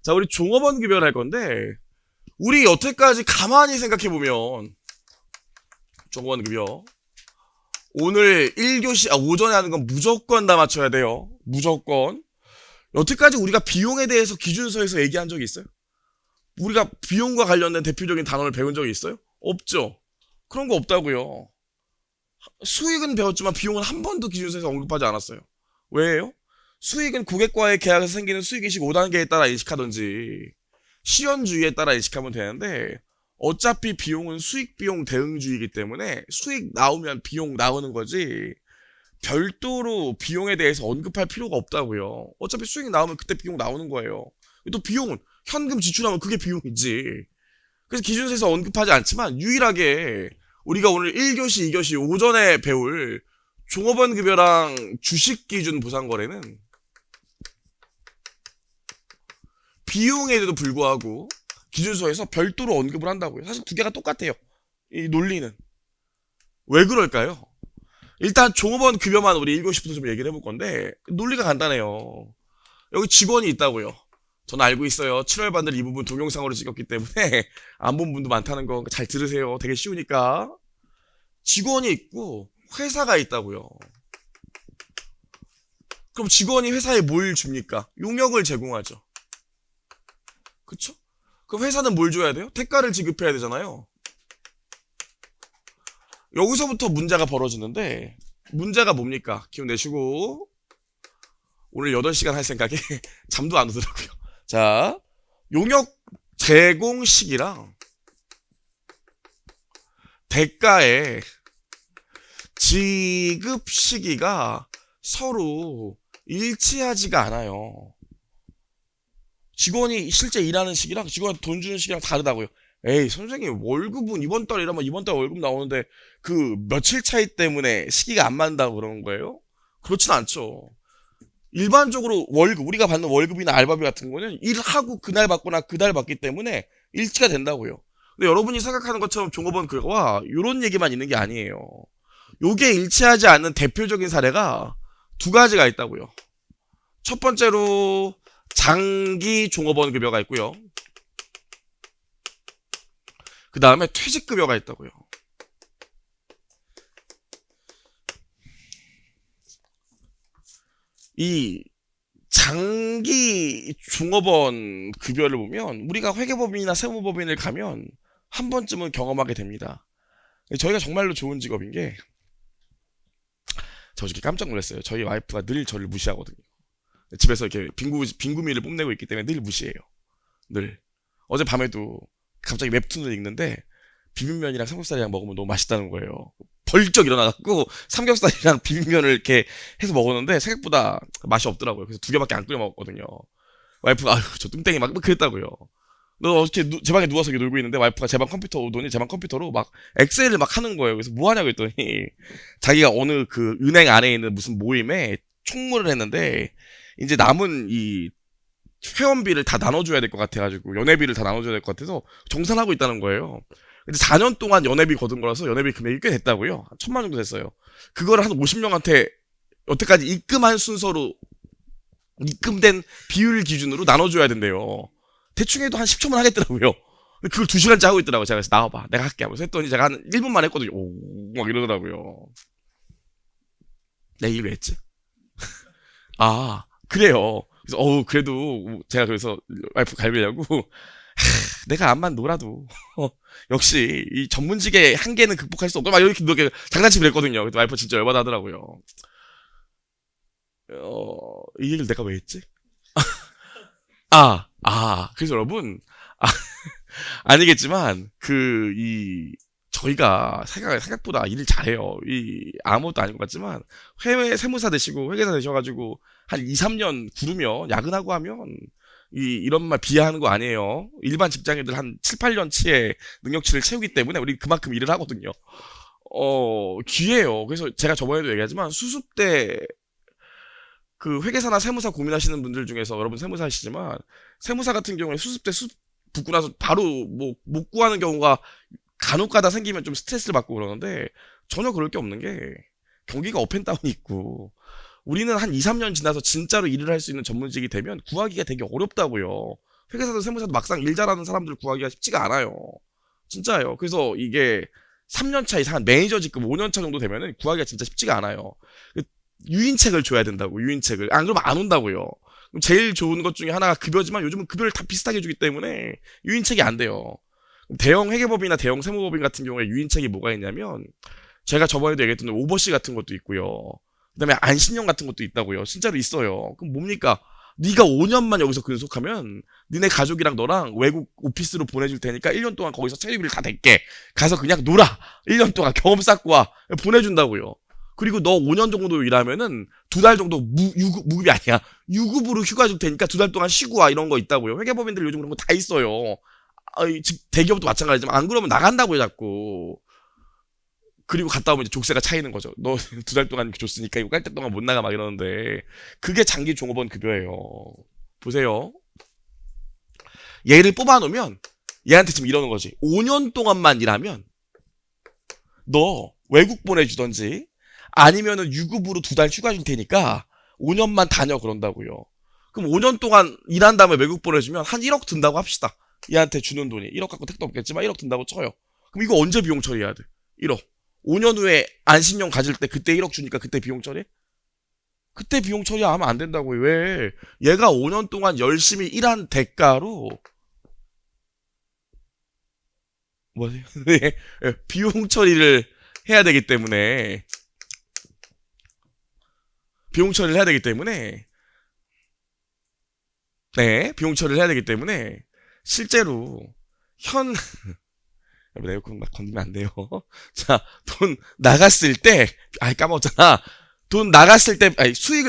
자, 우리 종업원 급여를 할 건데, 우리 여태까지 가만히 생각해보면, 종업원 급여. 오늘 1교시, 오전에 하는 건 무조건 다 맞춰야 돼요. 무조건. 여태까지 우리가 비용에 대해서 기준서에서 얘기한 적이 있어요? 우리가 비용과 관련된 대표적인 단어를 배운 적이 있어요? 없죠. 그런 거 없다고요. 수익은 배웠지만 비용은 한 번도 기준서에서 언급하지 않았어요. 왜요? 수익은 고객과의 계약에서 생기는 수익인식 5단계에 따라 인식하든지 실현주의에 따라 인식하면 되는데, 어차피 비용은 수익 비용 대응주의이기 때문에 수익 나오면 비용 나오는 거지 별도로 비용에 대해서 언급할 필요가 없다고요. 어차피 수익 나오면 그때 비용 나오는 거예요. 또 비용은 현금 지출하면 그게 비용이지. 그래서 기준서에서 언급하지 않지만 유일하게 우리가 오늘 1교시, 2교시 오전에 배울 종업원 급여랑 주식 기준 보상거래는 비용에도 불구하고 기준서에서 별도로 언급을 한다고요. 사실 두 개가 똑같아요. 이 논리는. 왜 그럴까요? 일단 종업원 급여만 우리 1교시부터 좀 얘기를 해볼 건데, 논리가 간단해요. 여기 직원이 있다고요. 저는 알고 있어요. 7월 반들 이 부분 동영상으로 찍었기 때문에 안 본 분도 많다는 거 잘 들으세요. 되게 쉬우니까. 직원이 있고 회사가 있다고요. 그럼 직원이 회사에 뭘 줍니까? 용역을 제공하죠. 그쵸? 그럼 회사는 뭘 줘야 돼요? 대가를 지급해야 되잖아요. 여기서부터 문제가 벌어지는데, 문제가 뭡니까? 기운 내쉬고. 오늘 8시간 할 생각에 잠도 안 오더라고요. 자, 용역 제공 시기랑 대가의 지급 시기가 서로 일치하지가 않아요. 직원이 실제 일하는 시기랑 직원한테 돈 주는 시기랑 다르다고요. 에이, 선생님, 월급은 이번 달 일하면 이번 달 월급 나오는데 그 며칠 차이 때문에 시기가 안 맞는다고 그러는 거예요? 그렇진 않죠. 일반적으로 월급, 우리가 받는 월급이나 알바비 같은 거는 일하고 그날 받거나 그날 받기 때문에 일치가 된다고요. 근데 여러분이 생각하는 것처럼 종업원 그거와 이런 얘기만 있는 게 아니에요. 요게 일치하지 않는 대표적인 사례가 두 가지가 있다고요. 첫 번째로 장기 종업원 급여가 있고요. 그 다음에 퇴직급여가 있다고요. 이 장기 종업원 급여를 보면 우리가 회계법인이나 세무법인을 가면 한 번쯤은 경험하게 됩니다. 저희가 정말로 좋은 직업인 게, 저 어저께 깜짝 놀랐어요. 저희 와이프가 늘 저를 무시하거든요. 집에서 이렇게 빙구미를 뽐내고 있기 때문에 늘 무시해요. 늘. 어제 밤에도 갑자기 웹툰을 읽는데 비빔면이랑 삼겹살이랑 먹으면 너무 맛있다는 거예요. 벌쩍 일어나갖고 삼겹살이랑 비빔면을 이렇게 해서 먹었는데 생각보다 맛이 없더라고요. 그래서 2개밖에 안 끓여 먹었거든요. 와이프가 아유 저 뚱땡이 막 그랬다고요. 너 어떻게 제 방에 누워서 이렇게 놀고 있는데 와이프가 제 방 컴퓨터 오더니 제 방 컴퓨터로 막 엑셀을 막 하는 거예요. 그래서 뭐 하냐고 했더니 자기가 어느 그 은행 안에 있는 무슨 모임에 총무를 했는데 이제 남은 이 회원비를 다 나눠줘야 될 것 같아가지고 연회비를 다 나눠줘야 될 것 같아서 정산하고 있다는 거예요. 근데 4년 동안 연회비 거둔 거라서 연회비 금액이 꽤 됐다고요. 1,000만 정도 됐어요. 그거를 한 50명한테 여태까지 입금한 순서로 입금된 비율 기준으로 나눠줘야 된대요. 대충 해도 한 10초만 하겠더라고요. 그걸 2시간째 하고 있더라고요. 제가 그래서 나와봐, 내가 할게 하면서 했더니 제가 한 1분만 했거든요. 오, 막 이러더라고요. 내가 이 일 왜 했지? 아, 그래요. 그래서 그래도 제가 그래서 와이프 갈비려고 내가 암만 놀아도 역시 이 전문직의 한계는 극복할 수 없고 막 이렇게 장난치고 그랬거든요. 그래서 와이프 진짜 열받아 하더라고요. 이 얘기를 내가 왜 했지? 그래서 여러분, 아니겠지만, 저희가 생각보다 일을 잘해요. 아무것도 아닌 것 같지만, 해외 세무사 되시고, 회계사 되셔가지고, 한 2, 3년 구르면, 야근하고 하면, 이런 말 비하하는 거 아니에요. 일반 직장인들 한 7, 8년치의 능력치를 채우기 때문에, 우리 그만큼 일을 하거든요. 귀해요. 그래서 제가 저번에도 얘기하지만, 수습 때, 그 회계사나 세무사 고민하시는 분들 중에서 여러분 세무사시지만 세무사 같은 경우에 수습 때 붙고 나서 바로 뭐 못 구하는 경우가 간혹가다 생기면 좀 스트레스를 받고 그러는데 전혀 그럴 게 없는 게 경기가 업앤다운이 있고 우리는 한 2, 3년 지나서 진짜로 일을 할 수 있는 전문직이 되면 구하기가 되게 어렵다고요. 회계사도 세무사도 막상 일 잘하는 사람들 구하기가 쉽지가 않아요. 진짜예요. 그래서 이게 3년차 이상 매니저 직급 5년차 정도 되면은 구하기가 진짜 쉽지가 않아요. 유인책을 줘야 된다고, 유인책을. 안 그러면 안 온다고요. 그럼 제일 좋은 것 중에 하나가 급여지만 요즘은 급여를 다 비슷하게 주기 때문에 유인책이 안 돼요. 대형 회계법이나 대형 세무법인 같은 경우에 유인책이 뭐가 있냐면 제가 저번에도 얘기했던 오버시 같은 것도 있고요. 그다음에 안신용 같은 것도 있다고요. 진짜로 있어요. 그럼 뭡니까? 네가 5년만 여기서 근속하면 니네 가족이랑 너랑 외국 오피스로 보내줄 테니까 1년 동안 거기서 체류비를 다 댈게. 가서 그냥 놀아. 1년 동안 경험 쌓고 와. 보내준다고요. 그리고 너 5년 정도 일하면은 2달 정도 무급이 아니야. 유급으로 휴가 줄 테니까 2달 동안 쉬고 와. 이런 거 있다고요. 회계법인들 요즘 그런 거 다 있어요. 즉 대기업도 마찬가지지만 안 그러면 나간다고요 자꾸. 그리고 갔다 오면 이제 족쇄가 차이는 거죠. 너 2달 동안 줬으니까 이거 깔 때 동안 못 나가 막 이러는데 그게 장기 종업원 급여예요. 보세요. 얘를 뽑아놓으면 얘한테 지금 이러는 거지. 5년 동안만 일하면 너 외국 보내주던지 아니면은 유급으로 2달 휴가 줄 테니까 5년만 다녀 그런다고요. 그럼 5년 동안 일한 다음에 외국 보내주면 한 1억 든다고 합시다. 얘한테 주는 돈이 1억 갖고 택도 없겠지만 1억 든다고 쳐요. 그럼 이거 언제 비용 처리해야 돼? 1억. 5년 후에 안신용 가질 때 그때 1억 주니까 그때 비용 처리? 그때 비용 처리하면 안 된다고요. 왜? 얘가 5년 동안 열심히 일한 대가로 뭐지? 비용 처리를 해야 되기 때문에 비용 처리를 해야 되기 때문에 네, 비용 처리를 해야 되기 때문에 실제로 현 여러분 에어컨 막 건드리면 안 돼요. 자, 돈 나갔을 때 까먹었잖아. 돈 나갔을 때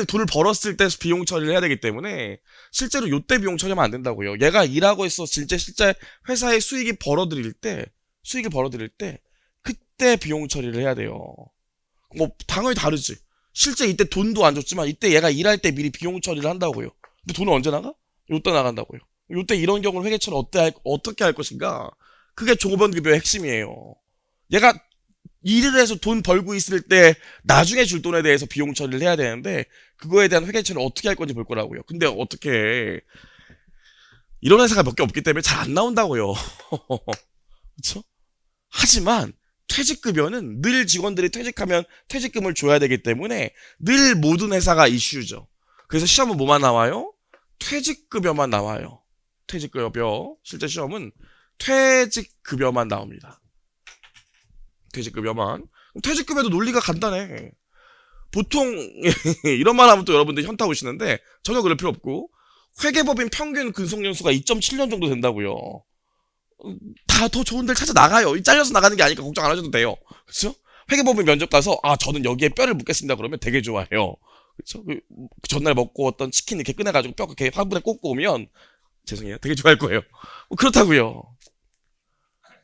돈을 벌었을 때 비용 처리를 해야 되기 때문에 실제로 요때 비용 처리하면 안 된다고요. 얘가 일하고 있어 실제 회사의 수익이 벌어들일 때 그때 비용 처리를 해야 돼요. 뭐 당연히 다르지. 실제 이때 돈도 안 줬지만 이때 얘가 일할 때 미리 비용 처리를 한다고요. 근데 돈은 언제 나가? 요때 나간다고요. 요때 이런 경우를 회계처리 어떻게 할 것인가? 그게 종업원 급여의 핵심이에요. 얘가 일을 해서 돈 벌고 있을 때 나중에 줄 돈에 대해서 비용 처리를 해야 되는데 그거에 대한 회계 처리를 어떻게 할 건지 볼 거라고요. 근데 어떻게 이런 회사가 몇 개 없기 때문에 잘 안 나온다고요. 그렇죠? 하지만 퇴직급여는 늘 직원들이 퇴직하면 퇴직금을 줘야 되기 때문에 늘 모든 회사가 이슈죠. 그래서 시험은 뭐만 나와요? 퇴직급여만 나와요. 퇴직급여. 실제 시험은 퇴직급여만 나옵니다. 퇴직급여만. 퇴직급여도 논리가 간단해. 보통 이런 말 하면 또 여러분들 현타 오시는데 전혀 그럴 필요 없고 회계법인 평균 근속연수가 2.7년 정도 된다고요. 다 더 좋은 데를 찾아 나가요. 잘려서 나가는 게 아니니까 걱정 안 하셔도 돼요. 그렇죠? 회계법인 면접 가서 저는 여기에 뼈를 묻겠습니다 그러면 되게 좋아해요. 그렇죠? 그 전날 먹고 어떤 치킨 이렇게 꺼내가지고 뼈 이렇게 화분에 꽂고 오면 죄송해요. 되게 좋아할 거예요. 그렇다고요.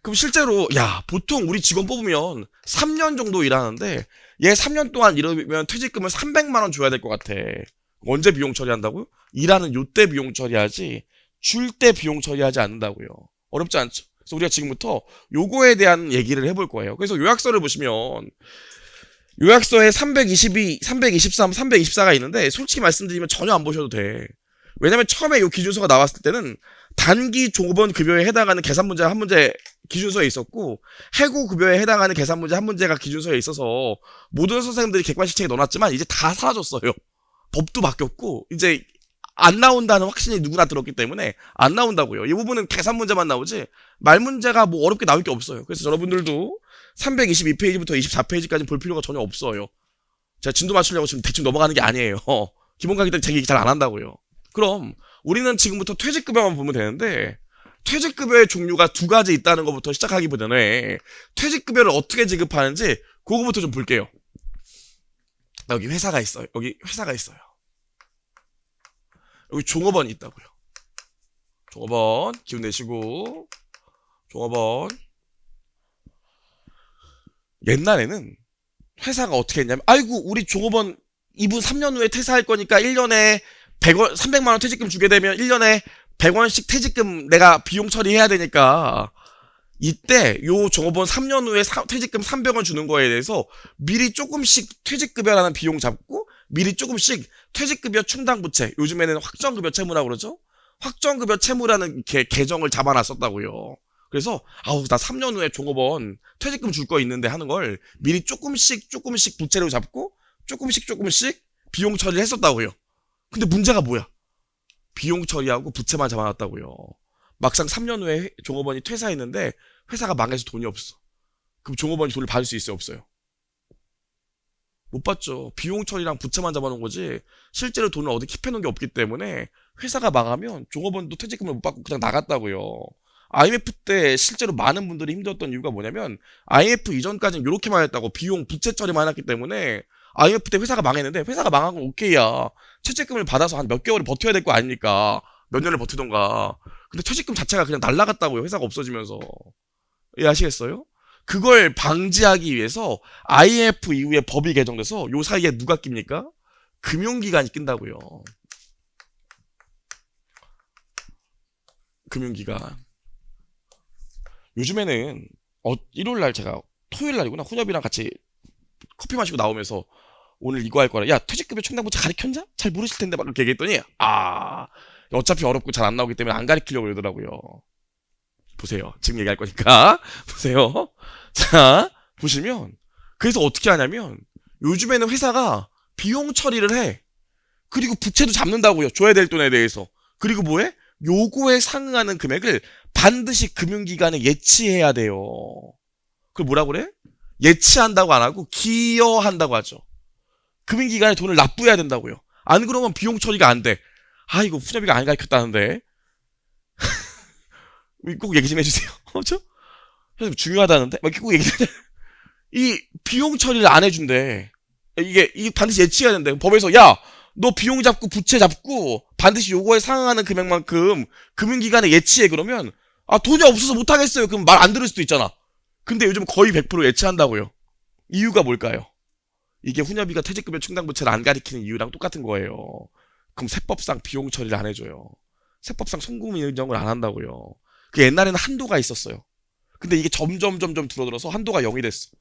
그럼 실제로 보통 우리 직원 뽑으면 3년 정도 일하는데 얘 3년 동안 일하면 퇴직금을 300만 원 줘야 될 것 같아. 언제 비용 처리한다고요? 일하는 요때 비용 처리하지 줄 때 비용 처리하지 않는다고요. 어렵지 않죠? 그래서 우리가 지금부터 요거에 대한 얘기를 해볼 거예요. 그래서 요약서를 보시면 요약서에 322, 323, 324가 있는데 솔직히 말씀드리면 전혀 안 보셔도 돼. 왜냐면 처음에 요 기준서가 나왔을 때는 단기 종업원 급여에 해당하는 계산 문제 한 문제 기준서에 있었고 해고 급여에 해당하는 계산 문제 한 문제가 기준서에 있어서 모든 선생님들이 객관식책에 넣어놨지만 이제 다 사라졌어요. 법도 바뀌었고 이제 안 나온다는 확신이 누구나 들었기 때문에 안 나온다고요. 이 부분은 계산 문제만 나오지 말 문제가 뭐 어렵게 나올 게 없어요. 그래서 여러분들도 322페이지부터 24페이지까지 볼 필요가 전혀 없어요. 제가 진도 맞추려고 지금 대충 넘어가는 게 아니에요. 기본 강의 때 제 얘기 잘 안 한다고요. 그럼 우리는 지금부터 퇴직급여만 보면 되는데 퇴직급여의 종류가 2가지 있다는 것부터 시작하기 전에 퇴직급여를 어떻게 지급하는지 그거부터 좀 볼게요. 여기 회사가 있어요. 여기 종업원이 있다고요. 종업원 기운 내시고 종업원 옛날에는 회사가 어떻게 했냐면 아이고 우리 종업원 이분 3년 후에 퇴사할 거니까 1년에 100원 300만 원 퇴직금 주게 되면 1년에 100원씩 퇴직금 내가 비용 처리해야 되니까 이때 요 종업원 3년 후에 퇴직금 300원 주는 거에 대해서 미리 조금씩 퇴직급여라는 비용 잡고 미리 조금씩 퇴직급여 충당부채 요즘에는 확정급여 채무라고 그러죠. 확정급여 채무라는 계정을 잡아놨었다고요. 그래서 아우 나 3년 후에 종업원 퇴직금 줄 거 있는데 하는 걸 미리 조금씩 부채로 잡고 조금씩 비용 처리를 했었다고요. 근데 문제가 뭐야? 비용 처리하고 부채만 잡아놨다고요. 막상 3년 후에 종업원이 퇴사했는데 회사가 망해서 돈이 없어. 그럼 종업원이 돈을 받을 수 있어요, 없어요? 못 받죠. 비용 처리랑 부채만 잡아놓은 거지 실제로 돈을 어디 킵해놓은 게 없기 때문에 회사가 망하면 종업원도 퇴직금을 못 받고 그냥 나갔다고요. IMF 때 실제로 많은 분들이 힘들었던 이유가 뭐냐면 IMF 이전까지는 이렇게만 했다고 비용 부채 처리만 해놨기 때문에 IMF 때 회사가 망했는데 회사가 망한 건 오케이야. 퇴직금을 받아서 한 몇 개월을 버텨야 될 거 아닙니까? 몇 년을 버티던가. 근데 퇴직금 자체가 그냥 날라갔다고요. 회사가 없어지면서. 이해하시겠어요? 그걸 방지하기 위해서 IMF 이후에 법이 개정돼서 요 사이에 누가 낍니까? 금융기관이 낀다고요. 금융기관. 요즘에는 일요일날 제가 토요일날이구나 훈협이랑 같이 커피 마시고 나오면서 오늘 이거 할 거라. 야 퇴직급여 충당부채 가르쳤냐? 잘 모르실 텐데 막 이렇게 얘기했더니 어차피 어렵고 잘 안 나오기 때문에 안 가르치려고 그러더라고요. 보세요. 지금 얘기할 거니까 보세요. 자 보시면 그래서 어떻게 하냐면 요즘에는 회사가 비용 처리를 해. 그리고 부채도 잡는다고요. 줘야 될 돈에 대해서. 그리고 뭐해? 요거에 상응하는 금액을 반드시 금융기관에 예치해야 돼요. 그걸 뭐라고 그래? 예치한다고 안 하고 기여한다고 하죠. 금융기관에 돈을 납부해야 된다고요. 안 그러면 비용 처리가 안 돼. 이거 훈협이가 안 가르쳤다는데. 꼭 얘기 좀 해주세요. 그렇죠? 중요하다는데? 막 꼭 얘기 좀 이 비용 처리를 안 해준대. 이게 반드시 예치해야 된대. 법에서 야 너 비용 잡고 부채 잡고 반드시 요거에 상응하는 금액만큼 금융기관에 예치해. 그러면 돈이 없어서 못하겠어요. 그럼 말 안 들을 수도 있잖아. 근데 요즘 거의 100% 예치한다고요. 이유가 뭘까요? 이게 훈협이가 퇴직급여 충당부채를 안 가리키는 이유랑 똑같은 거예요. 그럼 세법상 비용 처리를 안 해줘요. 세법상 송금 인정을 안 한다고요. 그 옛날에는 한도가 있었어요. 근데 이게 점점 줄어들어서 한도가 0이 됐어.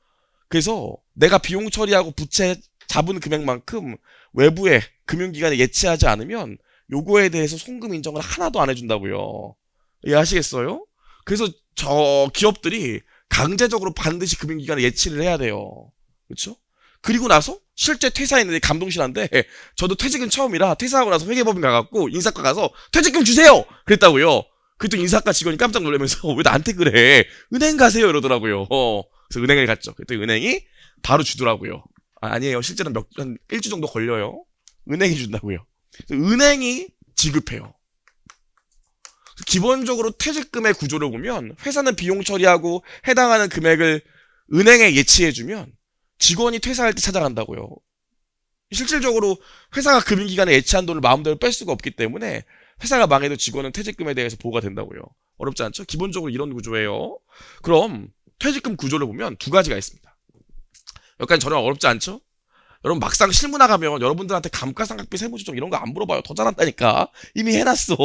그래서 내가 비용 처리하고 부채 잡은 금액만큼 외부에 금융기관에 예치하지 않으면 요거에 대해서 송금 인정을 하나도 안 해준다고요. 이해하시겠어요? 그래서 저 기업들이 강제적으로 반드시 금융기관에 예치를 해야 돼요. 그렇죠? 그리고 나서 실제 퇴사했는데 감동실한데 저도 퇴직은 처음이라 퇴사하고 나서 회계법인 가갖고 인사과 가서 퇴직금 주세요! 그랬다고요. 그랬더니 인사과 직원이 깜짝 놀라면서 왜 나한테 그래? 은행 가세요 이러더라고요. 그래서 은행을 갔죠. 그랬더니 은행이 바로 주더라고요. 아니에요. 실제로는 한 일주 정도 걸려요. 은행이 준다고요. 은행이 지급해요. 기본적으로 퇴직금의 구조를 보면 회사는 비용 처리하고 해당하는 금액을 은행에 예치해주면 직원이 퇴사할 때 찾아간다고요. 실질적으로 회사가 금융기관에 예치한 돈을 마음대로 뺄 수가 없기 때문에 회사가 망해도 직원은 퇴직금에 대해서 보호가 된다고요. 어렵지 않죠? 기본적으로 이런 구조예요. 그럼 퇴직금 구조를 보면 두 가지가 있습니다. 여기까지 전혀 어렵지 않죠? 여러분 막상 실무 나가면 여러분들한테 감가상각비 세무조정 이런 거 안 물어봐요. 더 잘한다니까. 이미 해놨어.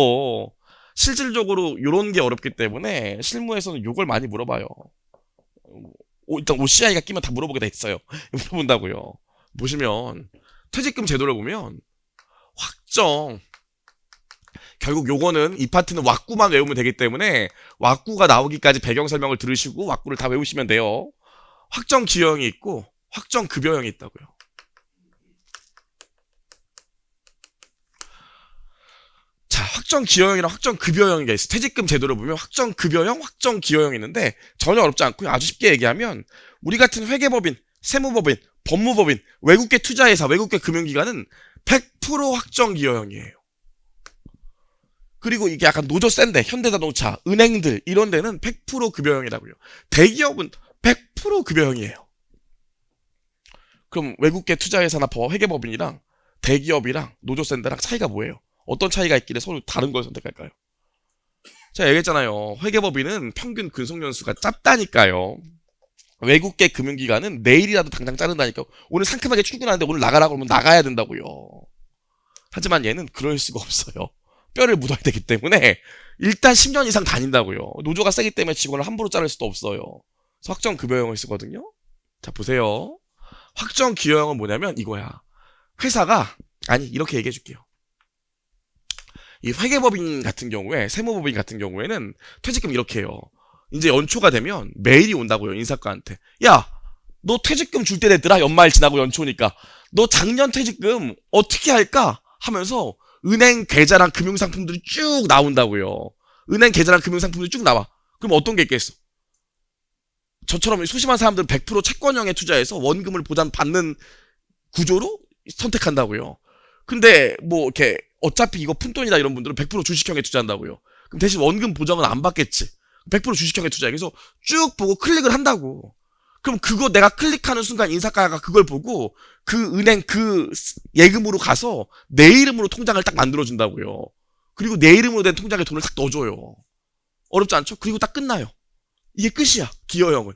실질적으로 이런 게 어렵기 때문에 실무에서는 요걸 많이 물어봐요. 일단 OCI가 끼면 다 물어보게 돼 있어요. 물어본다고요. 보시면 퇴직금 제도를 보면 확정, 결국 요거는 이 파트는 왁구만 외우면 되기 때문에 왁구가 나오기까지 배경 설명을 들으시고 왁구를 다 외우시면 돼요. 확정 기여형이 있고 확정 급여형이 있다고요. 자, 확정 기여형이랑 확정 급여형이 있어. 퇴직금 제도를 보면 확정 급여형, 확정 기여형이 있는데 전혀 어렵지 않고요. 아주 쉽게 얘기하면 우리 같은 회계법인, 세무법인, 법무법인, 외국계 투자회사, 외국계 금융기관은 100% 확정 기여형이에요. 그리고 이게 약간 노조 센데 현대자동차, 은행들 이런 데는 100% 급여형이라고요. 대기업은 100% 급여형이에요. 그럼 외국계 투자회사나 회계법인이랑 대기업이랑 노조 센데랑 차이가 뭐예요? 어떤 차이가 있길래 서로 다른 걸 선택할까요? 제가 얘기했잖아요. 회계법인은 평균 근속연수가 짧다니까요. 외국계 금융기관은 내일이라도 당장 자른다니까요. 오늘 상큼하게 출근하는데 오늘 나가라고 그러면 나가야 된다고요. 하지만 얘는 그럴 수가 없어요. 뼈를 묻어야 되기 때문에 일단 10년 이상 다닌다고요. 노조가 세기 때문에 직원을 함부로 자를 수도 없어요. 그래서 확정급여형을 쓰거든요. 자 보세요. 확정기여형은 뭐냐면 이거야. 회사가 이렇게 얘기해 줄게요. 이 회계법인 같은 경우에, 세무법인 같은 경우에는 퇴직금 이렇게 해요. 이제 연초가 되면 메일이 온다고요, 인사과한테. 야, 너 퇴직금 줄 때 됐더라, 연말 지나고 연초니까. 너 작년 퇴직금 어떻게 할까? 하면서 은행 계좌랑 금융상품들이 쭉 나온다고요. 은행 계좌랑 금융상품들이 쭉 나와. 그럼 어떤 게 있겠어? 저처럼 소심한 사람들은 100% 채권형에 투자해서 원금을 보장받는 구조로 선택한다고요. 근데 뭐 이렇게 어차피 이거 푼돈이다 이런 분들은 100% 주식형에 투자한다고요. 그럼 대신 원금 보장은 안 받겠지. 100% 주식형에 투자해. 그래서 쭉 보고 클릭을 한다고. 그럼 그거 내가 클릭하는 순간 인사과가 그걸 보고 그 은행 그 예금으로 가서 내 이름으로 통장을 딱 만들어준다고요. 그리고 내 이름으로 된 통장에 돈을 딱 넣어줘요. 어렵지 않죠? 그리고 딱 끝나요. 이게 끝이야. 기여형은.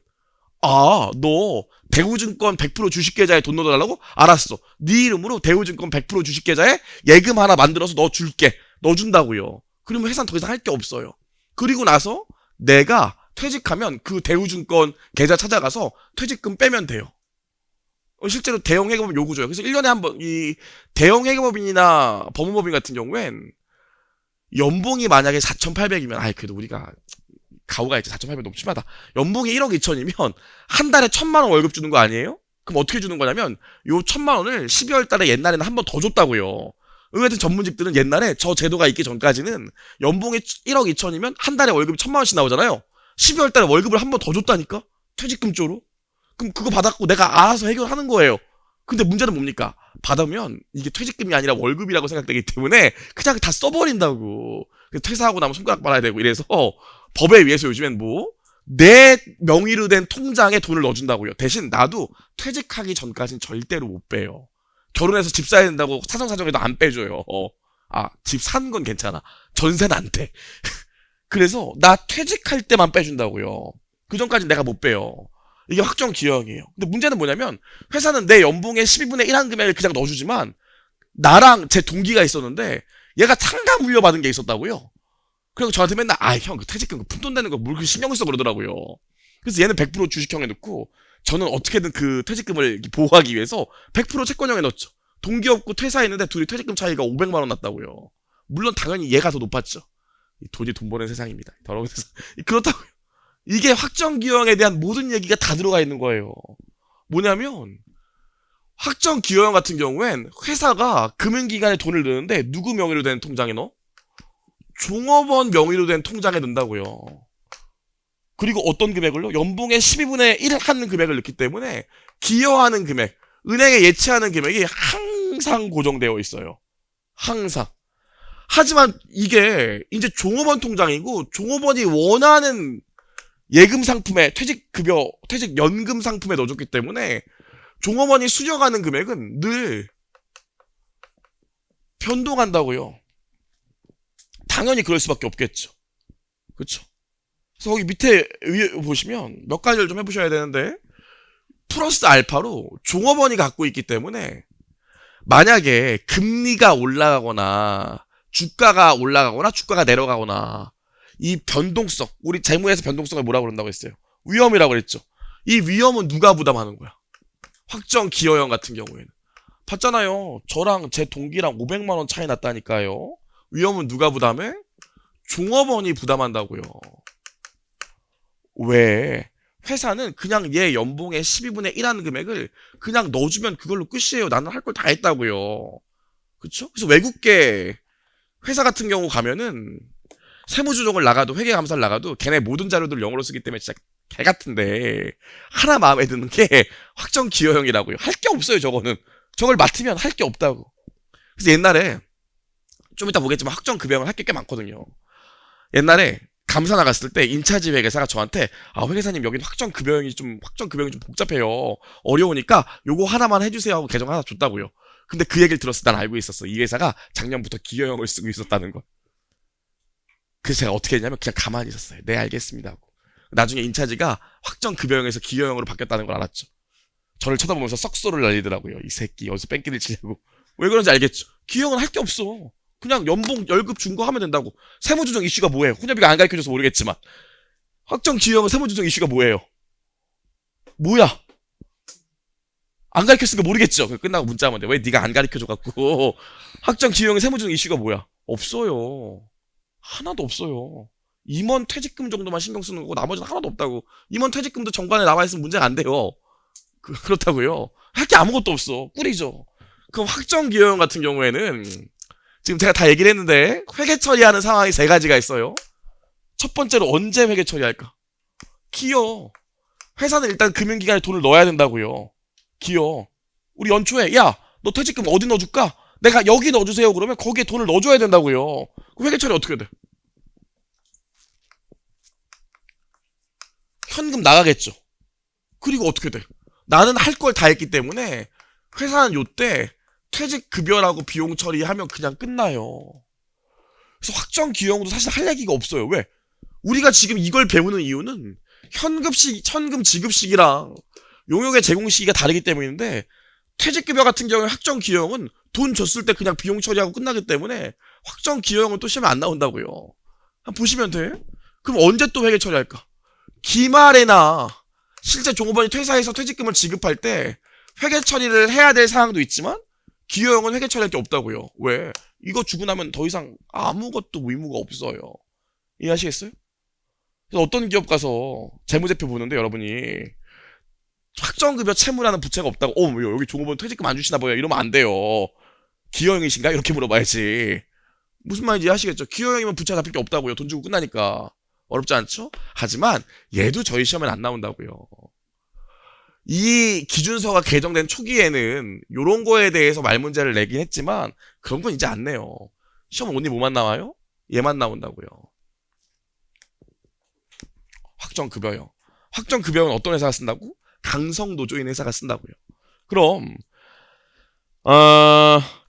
아, 너 대우증권 100% 주식계좌에 돈 넣어달라고? 알았어. 네 이름으로 대우증권 100% 주식계좌에 예금 하나 만들어서 넣어줄게. 넣어준다고요. 그러면 회사는 더 이상 할 게 없어요. 그리고 나서 내가 퇴직하면 그 대우증권 계좌 찾아가서 퇴직금 빼면 돼요. 실제로 대형 회계법인 요구 줘요. 그래서 1년에 한 번, 이 대형 회계법인이나 법무법인 같은 경우엔 연봉이 만약에 4,800이면, 아이, 그래도 우리가 가오가 있지. 4,800 너무 심하다. 연봉이 1억 2천이면 한 달에 1,000만 원 월급 주는 거 아니에요? 그럼 어떻게 주는 거냐면 요 1,000만 원을 12월 달에 옛날에는 한 번 더 줬다고요. 의 같은 전문직들은 옛날에 저 제도가 있기 전까지는 연봉이 1억 2천이면 한 달에 월급이 1,000만 원씩 나오잖아요. 12월 달에 월급을 한 번 더 줬다니까? 퇴직금 쪽으로? 그럼 그거 받았고 내가 알아서 해결하는 거예요. 근데 문제는 뭡니까? 받으면 이게 퇴직금이 아니라 월급이라고 생각되기 때문에 그냥 다 써버린다고. 퇴사하고 나면 손가락 빨아야 되고 이래서 법에 의해서 요즘엔 뭐 내 명의로 된 통장에 돈을 넣어준다고요. 대신 나도 퇴직하기 전까지는 절대로 못 빼요. 결혼해서 집 사야 된다고 사정사정해도 안 빼줘요. 집 산 건 괜찮아. 전세는 안 돼. 그래서 나 퇴직할 때만 빼준다고요. 그 전까지는 내가 못 빼요. 이게 확정 기여형이에요. 근데 문제는 뭐냐면 회사는 내 연봉의 12분의 1 한 금액을 그냥 넣어주지만 나랑 제 동기가 있었는데 얘가 상가 물려받은 게 있었다고요. 그래서 저한테 맨날 형 그 퇴직금 그 푼돈 내는 거 뭘 그렇게 신경 써 그러더라고요. 그래서 얘는 100% 주식형에 넣고 저는 어떻게든 그 퇴직금을 보호하기 위해서 100% 채권형에 넣었죠. 동기 없고 퇴사했는데 둘이 퇴직금 차이가 500만 원 났다고요. 물론 당연히 얘가 더 높았죠. 돈이 돈 버는 세상입니다. 더러운 세상. 그렇다고요. 이게 확정기여형에 대한 모든 얘기가 다 들어가 있는 거예요. 뭐냐면 확정기여형 같은 경우엔 회사가 금융기관에 돈을 넣는데 누구 명의로 된 통장에 넣어? 종업원 명의로 된 통장에 넣는다고요. 그리고 어떤 금액을 넣어? 연봉의 12분의 1 하는 금액을 넣기 때문에 기여하는 금액, 은행에 예치하는 금액이 항상 고정되어 있어요. 항상. 하지만 이게 이제 종업원 통장이고 종업원이 원하는 예금 상품에 퇴직급여, 퇴직연금 상품에 넣어줬기 때문에 종업원이 수령하는 금액은 늘 변동한다고요. 당연히 그럴 수밖에 없겠죠. 그렇죠? 그래서 거기 밑에 위에 보시면 몇 가지를 좀 해보셔야 되는데 플러스 알파로 종업원이 갖고 있기 때문에 만약에 금리가 올라가거나 주가가 내려가거나 이 변동성, 우리 재무에서 변동성을 뭐라고 그런다고 했어요? 위험이라고 그랬죠. 이 위험은 누가 부담하는 거야? 확정 기여형 같은 경우에는. 봤잖아요. 저랑 제 동기랑 500만 원 차이 났다니까요. 위험은 누가 부담해? 종업원이 부담한다고요. 왜? 회사는 그냥 얘 연봉의 12분의 1 하는 금액을 그냥 넣어주면 그걸로 끝이에요. 나는 할 걸 다 했다고요. 그쵸? 그래서 외국계 회사 같은 경우 가면은 세무조정을 나가도 회계감사를 나가도 걔네 모든 자료들을 영어로 쓰기 때문에 진짜 개같은데 하나 마음에 드는 게 확정 기여형이라고요. 할 게 없어요. 저거는. 저걸 맡으면 할 게 없다고. 그래서 옛날에 좀 이따 보겠지만 확정 급여형은 할 게 꽤 많거든요. 옛날에 감사 나갔을 때 인차지 회계사가 저한테 회계사님 여기는 확정 급여형이 좀 복잡해요. 어려우니까 요거 하나만 해주세요 하고 계정 하나 줬다고요. 근데 그 얘기를 들었을 때 난 알고 있었어. 이 회사가 작년부터 기여형을 쓰고 있었다는 거. 그래서 제가 어떻게 했냐면 그냥 가만히 있었어요. 네 알겠습니다 하고. 나중에 인차지가 확정 급여형에서 기여형으로 바뀌었다는 걸 알았죠. 저를 쳐다보면서 썩소를 날리더라고요. 이 새끼 어디서 뺑기를 치려고. 왜 그런지 알겠죠. 기여형은 할 게 없어. 그냥 연봉 월급 준 거 하면 된다고. 세무조정 이슈가 뭐예요? 혼협이가 안 가르쳐줘서 모르겠지만 확정 기여형은 세무조정 이슈가 뭐예요? 뭐야? 안 가르쳤으니까 모르겠죠. 끝나고 문자 하면 돼. 왜 네가 안 가르쳐줘갖고 확정 기여형의 세무조정 이슈가 뭐야? 없어요. 하나도 없어요. 임원 퇴직금 정도만 신경 쓰는 거고 나머지는 하나도 없다고. 임원 퇴직금도 정관에 나와 있으면 문제가 안 돼요. 그렇다고요. 할 게 아무것도 없어. 꿀이죠. 그럼 확정기여형 같은 경우에는 지금 제가 다 얘기를 했는데 회계 처리하는 상황이 세 가지가 있어요. 첫 번째로 언제 회계 처리할까? 기여. 회사는 일단 금융기관에 돈을 넣어야 된다고요. 기여. 우리 연초에 야, 너 퇴직금 어디 넣어줄까? 내가 여기 넣어주세요. 그러면 거기에 돈을 넣어줘야 된다고요. 그럼 회계 처리 어떻게 돼? 현금 나가겠죠. 그리고 어떻게 돼? 나는 할 걸 다 했기 때문에 회사는 요때 퇴직급여라고 비용 처리하면 그냥 끝나요. 그래서 확정기여형도 사실 할 얘기가 없어요. 왜? 우리가 지금 이걸 배우는 이유는 현금 지급식이랑 용역의 제공 시기가 다르기 때문인데 퇴직급여 같은 경우에 확정기여형은 돈 줬을 때 그냥 비용 처리하고 끝나기 때문에 확정기여형은 또 시험에 안 나온다고요. 한번 보시면 돼. 그럼 언제 또 회계 처리할까? 기말에나 실제 종업원이 퇴사해서 퇴직금을 지급할 때 회계 처리를 해야 될 사항도 있지만 기여형은 회계 처리할 게 없다고요. 왜? 이거 주고 나면 더 이상 아무것도 의무가 없어요. 이해하시겠어요? 그래서 어떤 기업 가서 재무제표 보는데 여러분이 확정급여 채무라는 부채가 없다고 여기 종업원 퇴직금 안 주시나 봐요. 이러면 안 돼요. 기여형이신가? 이렇게 물어봐야지. 무슨 말인지 이해하시겠죠? 기여형이면 부채 잡힐 게 없다고요. 돈 주고 끝나니까. 어렵지 않죠? 하지만 얘도 저희 시험엔 안 나온다고요. 이 기준서가 개정된 초기에는 요런 거에 대해서 말문제를 내긴 했지만 그런 건 이제 안 내요. 시험 언니 뭐만 나와요? 얘만 나온다고요. 확정급여요. 확정급여는 어떤 회사가 쓴다고? 강성노조인 회사가 쓴다고요. 그럼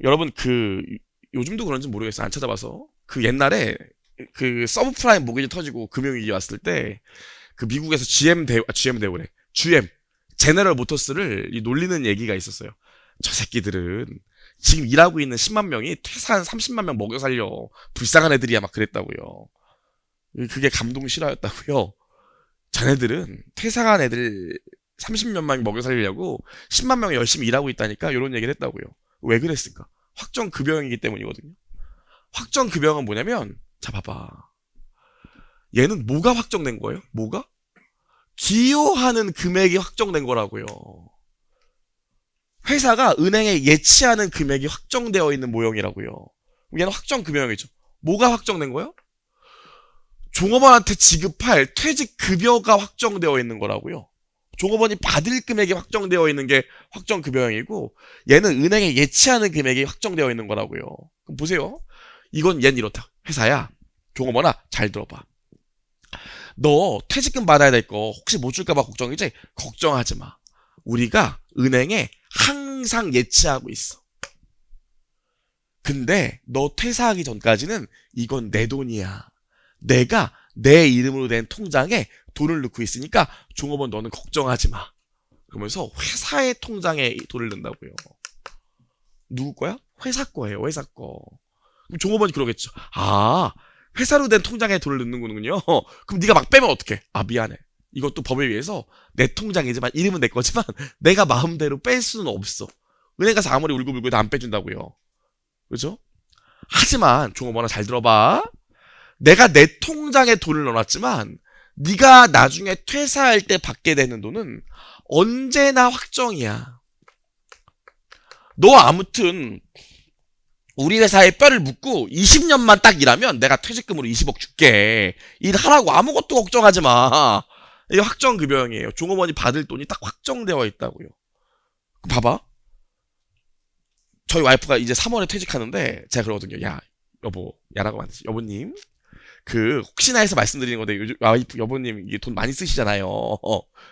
여러분 요즘도 그런지 모르겠어요. 안 찾아봐서 옛날에 서브프라임 모기지 터지고 금융위기 왔을 때 미국에서 GM 제너럴 모터스를 놀리는 얘기가 있었어요. 저 새끼들은 지금 일하고 있는 10만 명이 퇴사한 30만 명 먹여 살려. 불쌍한 애들이야 막 그랬다고요. 그게 감동 실화였다고요. 자네들은 퇴사한 애들 30몇만 먹여 살리려고 10만 명이 열심히 일하고 있다니까 이런 얘기를 했다고요. 왜 그랬을까? 확정급여형이기 때문이거든요. 확정급여형은 뭐냐면 자 봐봐. 얘는 뭐가 확정된 거예요? 뭐가? 기여하는 금액이 확정된 거라고요. 회사가 은행에 예치하는 금액이 확정되어 있는 모형이라고요. 얘는 확정급여형이죠. 뭐가 확정된 거예요? 종업원한테 지급할 퇴직급여가 확정되어 있는 거라고요. 종업원이 받을 금액이 확정되어 있는 게 확정급여형이고 얘는 은행에 예치하는 금액이 확정되어 있는 거라고요. 그럼 보세요. 얘는 이렇다. 회사야. 종업원아 잘 들어봐. 너 퇴직금 받아야 될 거 혹시 못 줄까봐 걱정이지? 걱정하지 마. 우리가 은행에 항상 예치하고 있어. 근데 너 퇴사하기 전까지는 이건 내 돈이야. 내가 내 이름으로 된 통장에 돈을 넣고 있으니까 종업원 너는 걱정하지 마. 그러면서 회사의 통장에 돈을 넣는다고요. 누구 거야? 회사 거예요. 회사 거. 그럼 종업원이 그러겠죠. 회사로 된 통장에 돈을 넣는군요. 그럼 네가 막 빼면 어떡해? 미안해. 이것도 법에 의해서 내 통장이지만 이름은 내 거지만 내가 마음대로 뺄 수는 없어. 은행 가서 아무리 울고불고 해도 안 빼준다고요. 그죠? 하지만 종업원아 잘 들어봐. 내가 내 통장에 돈을 넣어놨지만 네가 나중에 퇴사할 때 받게 되는 돈은 언제나 확정이야. 너 아무튼 우리 회사에 뼈를 묻고 20년만 딱 일하면 내가 퇴직금으로 20억 줄게. 일하라고 아무것도 걱정하지 마. 이게 확정급여형이에요. 종업원이 받을 돈이 딱 확정되어 있다고요. 봐봐. 저희 와이프가 이제 3월에 퇴직하는데 제가 그러거든요. 야 여보 야라고 만드시 여보님 혹시나 해서 말씀드리는 건데 요즘 여보님 이게 돈 많이 쓰시잖아요.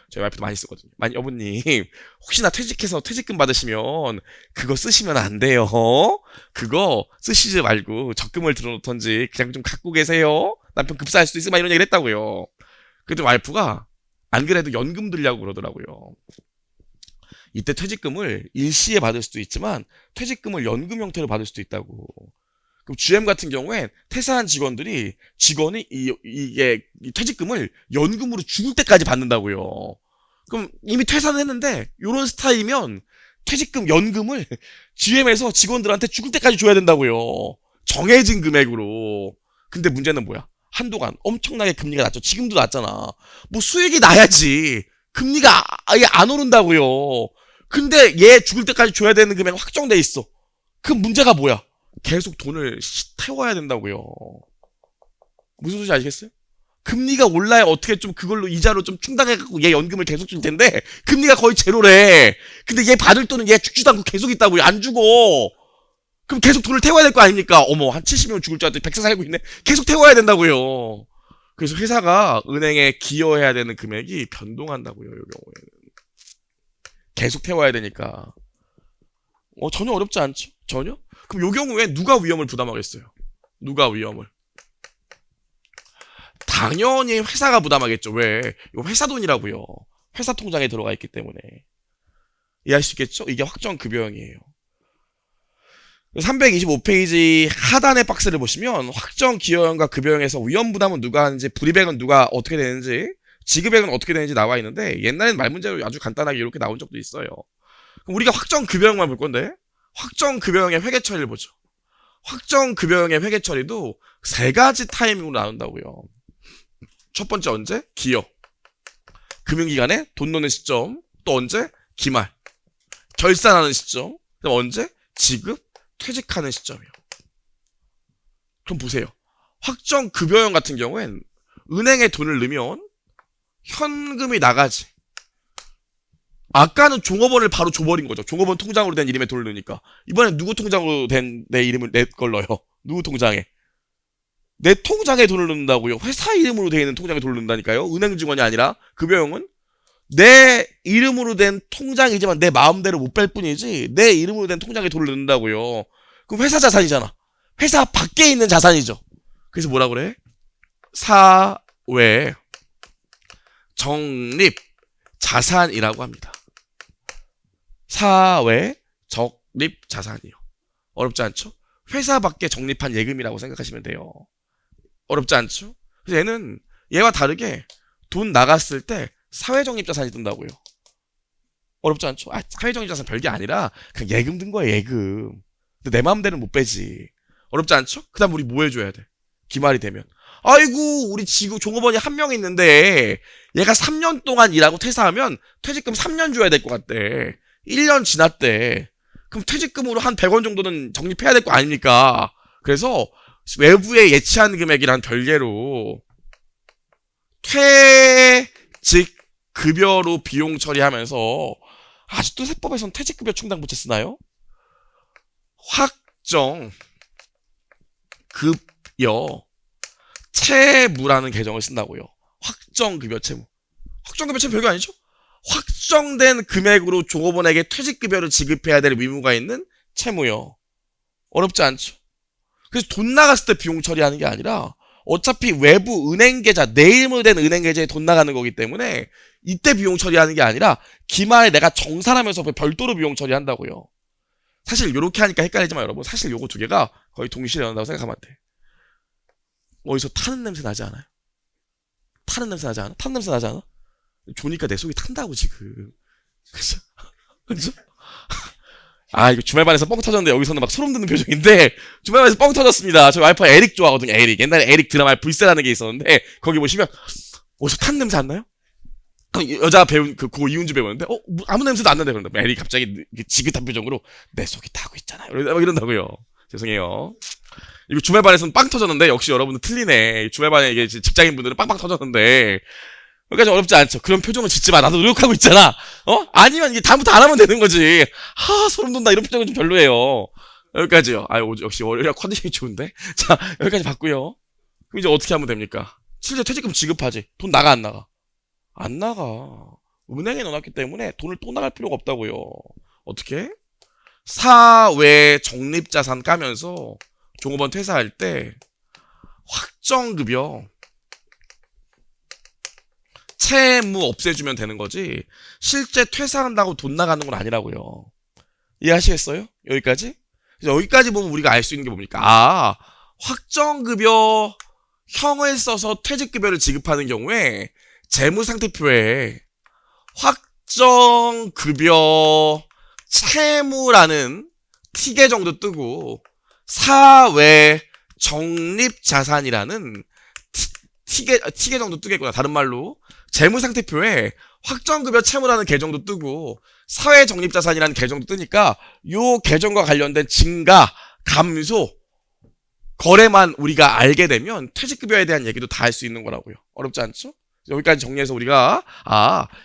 저희 와이프도 많이 쓰거든요. 여보님 혹시나 퇴직해서 퇴직금 받으시면 그거 쓰시면 안 돼요. 그거 쓰시지 말고 적금을 들어놓던지 그냥 좀 갖고 계세요. 남편 급사할 수도 있어 막 이런 얘기를 했다고요. 그래도 와이프가 안 그래도 연금 들려고 그러더라고요. 이때 퇴직금을 일시에 받을 수도 있지만 퇴직금을 연금 형태로 받을 수도 있다고. 그럼 GM 같은 경우엔 퇴사한 직원이 이게 퇴직금을 연금으로 죽을 때까지 받는다고요. 그럼 이미 퇴사는 했는데 이런 스타일이면 퇴직금 연금을 GM에서 직원들한테 죽을 때까지 줘야 된다고요. 정해진 금액으로. 근데 문제는 뭐야? 한동안 엄청나게 금리가 낮죠. 지금도 낮잖아. 뭐 수익이 나야지. 금리가 아예 안 오른다고요. 근데 얘 죽을 때까지 줘야 되는 금액 확정돼 있어. 그 문제가 뭐야? 계속 돈을 태워야 된다고요. 무슨 소리인지 아시겠어요? 금리가 올라야 어떻게 좀 그걸로 이자로 좀 충당해갖고 얘 연금을 계속 줄 텐데 금리가 거의 제로래. 근데 얘 받을 돈은 얘 죽지도 않고 계속 있다고요. 안 주고. 그럼 계속 돈을 태워야 될 거 아닙니까? 어머, 한 70년 죽을 줄 알았더니 100세 살고 있네. 계속 태워야 된다고요. 그래서 회사가 은행에 기여해야 되는 금액이 변동한다고요. 이 경우에는 계속 태워야 되니까. 전혀 어렵지 않죠? 전혀? 그럼 이 경우에 누가 위험을 부담하겠어요? 누가 위험을? 당연히 회사가 부담하겠죠. 왜? 이거 회사 돈이라고요. 회사 통장에 들어가 있기 때문에. 이해할 수 있겠죠? 이게 확정급여형이에요. 325페이지 하단의 박스를 보시면 확정기여형과 급여형에서 위험부담은 누가 하는지, 불이백은 누가 어떻게 되는지, 지급액은 어떻게 되는지 나와 있는데 옛날에는 말문제로 아주 간단하게 이렇게 나온 적도 있어요. 그럼 우리가 확정급여형만 볼 건데 확정급여형의 회계처리를 보죠. 확정급여형의 회계처리도 세 가지 타이밍으로 나눈다고요. 첫 번째 언제? 기여. 금융기관에 돈 넣는 시점. 또 언제? 기말. 결산하는 시점. 그다음 언제? 지급. 퇴직하는 시점이요. 그럼 보세요. 확정급여형 같은 경우엔 은행에 돈을 넣으면 현금이 나가지. 아까는 종업원을 바로 줘버린 거죠. 종업원 통장으로 된 이름에 돈을 넣으니까. 이번엔 누구 통장으로 된 내 이름을 내 걸 넣어요. 누구 통장에? 내 통장에 돈을 넣는다고요. 회사 이름으로 되어 있는 통장에 돈을 넣는다니까요. 은행 직원이 아니라. 급여형은 내 이름으로 된 통장이지만 내 마음대로 못 뺄 뿐이지 내 이름으로 된 통장에 돈을 넣는다고요. 그럼 회사 자산이잖아. 회사 밖에 있는 자산이죠. 그래서 뭐라 그래? 사회 적립 자산이라고 합니다. 사회 적립 자산이요. 어렵지 않죠? 회사 밖에 적립한 예금이라고 생각하시면 돼요. 어렵지 않죠? 그래서 얘는 얘와 다르게 돈 나갔을 때 사회적립자산이 든다고요. 어렵지 않죠? 사회적립자산 별게 아니라 그냥 예금 든 거야, 예금. 근데 내 마음대로는 못 빼지. 어렵지 않죠? 그 다음 우리 뭐 해줘야 돼? 기말이 되면. 아이고, 우리 지금 종업원이 한 명 있는데 얘가 3년 동안 일하고 퇴사하면 퇴직금 3년 줘야 될 것 같대. 1년 지났대. 그럼 퇴직금으로 한 100원 정도는 적립해야 될 거 아닙니까? 그래서 외부에 예치한 금액이랑 별개로 퇴직급여로 비용 처리하면서 아직도 세법에서는 퇴직급여 충당부채 쓰나요? 확정급여 채무라는 개정을 쓴다고요. 확정급여 채무. 확정급여 채무 별거 아니죠? 확정된 금액으로 종업원에게 퇴직급여를 지급해야 될 의무가 있는 채무요. 어렵지 않죠? 그래서 돈 나갔을 때 비용 처리하는 게 아니라 어차피 외부 은행 계좌, 내 이름으로 된 은행 계좌에 돈 나가는 거기 때문에 이때 비용 처리하는 게 아니라 기말에 내가 정산하면서 별도로 비용 처리한다고요. 사실 이렇게 하니까 헷갈리지만 여러분, 사실 요거 두 개가 거의 동시에 일어난다고 생각하면 안 돼. 어디서 타는 냄새 나지 않아요? 타는 냄새 나지 않아? 타는 냄새 나지 않아? 조니까 내 속이 탄다고 지금. 그죠? 그죠? 이거 주말반에서 뻥 터졌는데 여기서는 막 소름 돋는 표정인데 주말반에서 뻥 터졌습니다. 저희 와이프가 에릭 좋아하거든요. 에릭. 옛날에 에릭 드라마에 불새라는 게 있었는데 거기 보시면 어디서 탄 냄새 안 나요? 여자 배우 고 이은주 배우였는데 아무 냄새도 안 난다 그런다. 에릭 갑자기 지긋한 표정으로 내 속이 타고 있잖아요. 이런다고요. 죄송해요. 이거 주말반에서는 빵 터졌는데 역시 여러분들 틀리네. 주말반에 이게 직장인분들은 빵빵 터졌는데 여기까지 어렵지 않죠. 그런 표정을 짓지 마. 나도 노력하고 있잖아. 아니면 이게 다음부터 안 하면 되는 거지. 소름 돋는다. 이런 표정은 좀 별로예요. 여기까지요. 역시 월요일 컨디션이 좋은데. 자, 여기까지 봤고요. 그럼 이제 어떻게 하면 됩니까? 실제 퇴직금 지급하지. 돈 나가 안 나가? 안 나가. 은행에 넣어놨기 때문에 돈을 또 나갈 필요가 없다고요. 어떻게? 사회 적립자산 까면서 종업원 퇴사할 때 확정급여 채무 없애주면 되는 거지 실제 퇴사한다고 돈 나가는 건 아니라고요. 이해하시겠어요? 여기까지? 여기까지 보면 우리가 알 수 있는 게 뭡니까? 확정급여 형을 써서 퇴직급여를 지급하는 경우에 재무상태표에 확정급여 채무라는 티계 정도 뜨고 사회 적립 자산이라는 T 계정도 뜨겠구나. 다른 말로 재무상태표에 확정급여 채무라는 계정도 뜨고 사회 적립 자산이라는 계정도 뜨니까 요 계정과 관련된 증가, 감소, 거래만 우리가 알게 되면 퇴직급여에 대한 얘기도 다 할 수 있는 거라고요. 어렵지 않죠? 여기까지 정리해서 우리가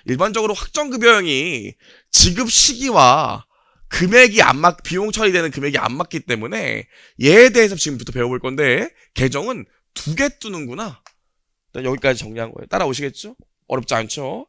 일반적으로 확정급여형이 지급 시기와 금액이 비용 처리되는 금액이 안 맞기 때문에 얘에 대해서 지금부터 배워볼 건데 계정은 2개 뜨는구나. 여기까지 정리한 거예요. 따라오시겠죠? 어렵지 않죠?